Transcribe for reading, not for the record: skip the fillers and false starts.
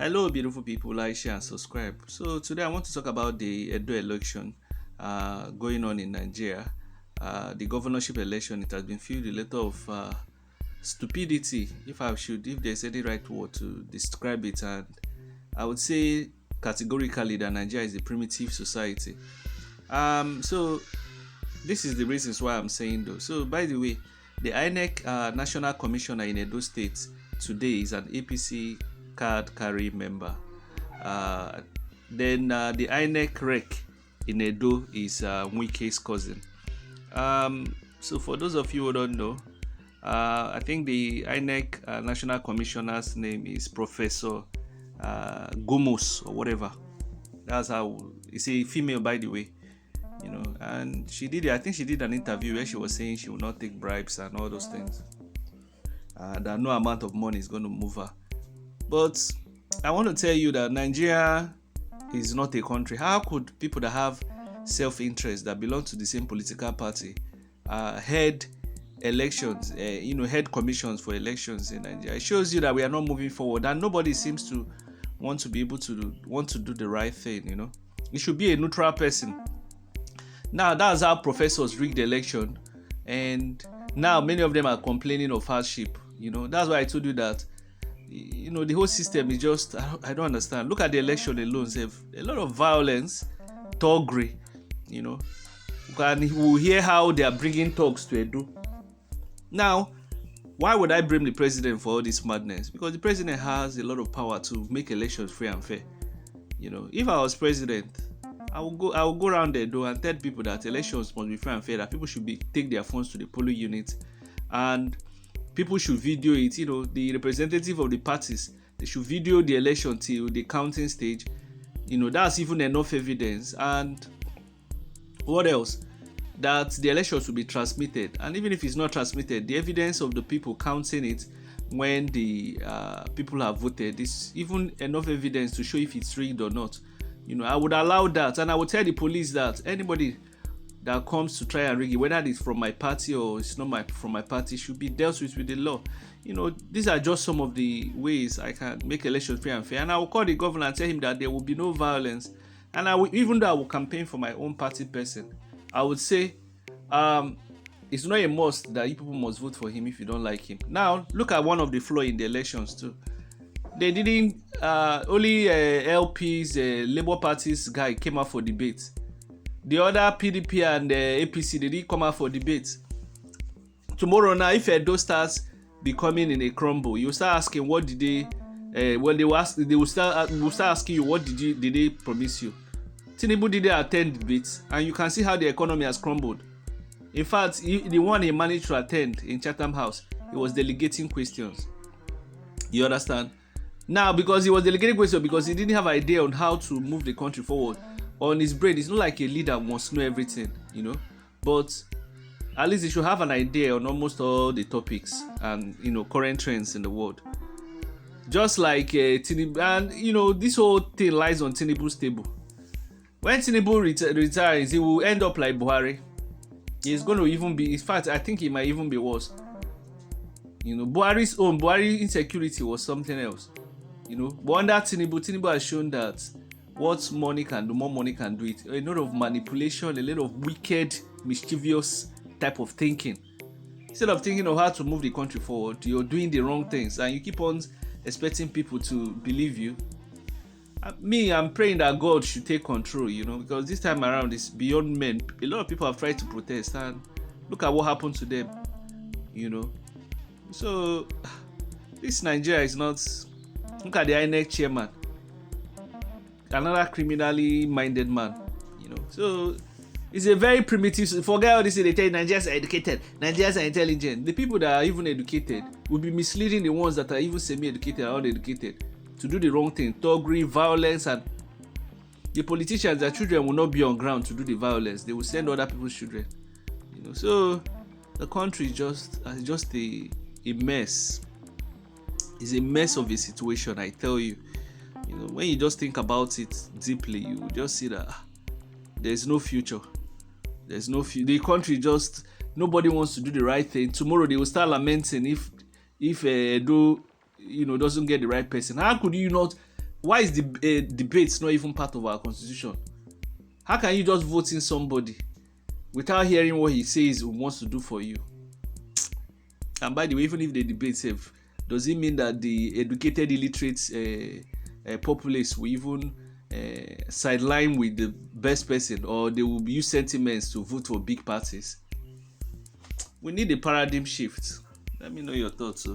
Hello, beautiful people. Like, share, and subscribe. So today I want to talk about the EDO election going on in Nigeria. The governorship election. It has been filled with a lot of stupidity, if there's any right word to describe it. And I would say categorically that Nigeria is a primitive society. So this is the reasons why I'm saying though. So by the way, the INEC National Commissioner in Edo State today is an APC card carrying member. Then the INEC rec in Edo is Wike's cousin. So for those of you who don't know, I think the INEC National Commissioner's name is Professor Gomos or whatever. That's how it's a female, by the way. And I think she did an interview where she was saying she will not take bribes and all those things. That no amount of money is going to move her. But I want to tell you that Nigeria is not a country. How could people that have self-interest, that belong to the same political party, head elections, head commissions for elections in Nigeria? It shows you that we are not moving forward, and nobody seems to want to do the right thing. It should be a neutral person. Now that's how professors rigged the election, and now many of them are complaining of hardship. That's why I told you that the whole system is just, I don't understand. Look at the election alone. A lot of violence, thuggery, and we'll hear how they are bringing thugs to Edo. Now, why would I blame the president for all this madness? Because the president has a lot of power to make elections free and fair. If I was president, I will go around Edo and tell people that elections must be fair and fair, that people should take their phones to the polling unit, and people should video it. The representative of the parties, they should video the election till the counting stage. That's even enough evidence. And what else? That the elections will be transmitted, and even if it's not transmitted, the evidence of the people counting it when the people have voted is even enough evidence to show if it's rigged or not. I would allow that, and I would tell the police that anybody that comes to try and rig it, whether it's from my party or it's not from my party, should be dealt with the law. These are just some of the ways I can make elections free and fair. And I will call the governor and tell him that there will be no violence. And even though I will campaign for my own party person, I would say it's not a must that you people must vote for him if you don't like him. Now, look at one of the flaws in the elections too. They didn't, only LP's Labour Party's guy came out for debate. The other PDP and APC, they didn't come out for debate. Tomorrow now, if Edo starts becoming in a crumble, you start asking what did they, they will start asking you what did they promise you. Tinubu didn't attend debates, and you can see how the economy has crumbled. In fact, the one he managed to attend in Chatham House, he was delegating questions. You understand? Now, because he was delegating questions, because he didn't have an idea on how to move the country forward, on his brain, it's not like a leader must know everything, but at least he should have an idea on almost all the topics and current trends in the world. Just like Tinubu, and this whole thing lies on Tinubu's table. When Tinubu retires, he will end up like Buhari. He's going to even be, in fact, I think he might even be worse. Buhari insecurity was something else. But under Tinubu has shown that what money can do, more money can do it. A lot of manipulation, a lot of wicked, mischievous type of thinking. Instead of thinking of how to move the country forward, you're doing the wrong things, and you keep on expecting people to believe you. I'm praying that God should take control, because this time around it's beyond men. A lot of people have tried to protest, and look at what happened to them. So this Nigeria is not. Look at the INEC chairman, another criminally minded man. So it's a very primitive. Forget all this. They tell you Nigerians are educated, Nigerians are intelligent. The people that are even educated will be misleading the ones that are even semi-educated and uneducated to do the wrong thing, thuggery, violence, and the politicians, their children will not be on ground to do the violence. They will send other people's children. So the country is just a mess. It's a mess of a situation, I tell you. When you just think about it deeply, you just see that there's no future. The country just, nobody wants to do the right thing. Tomorrow they will start lamenting if Edo doesn't get the right person. How could you not Why is the debate not even part of our constitution? How can you just vote in somebody without hearing what he says he wants to do for you? And by the way, even if they debate safe, does it mean that the educated illiterate populace will even sideline with the best person, or they will use sentiments to vote for big parties? We need a paradigm shift. Let me know your thoughts.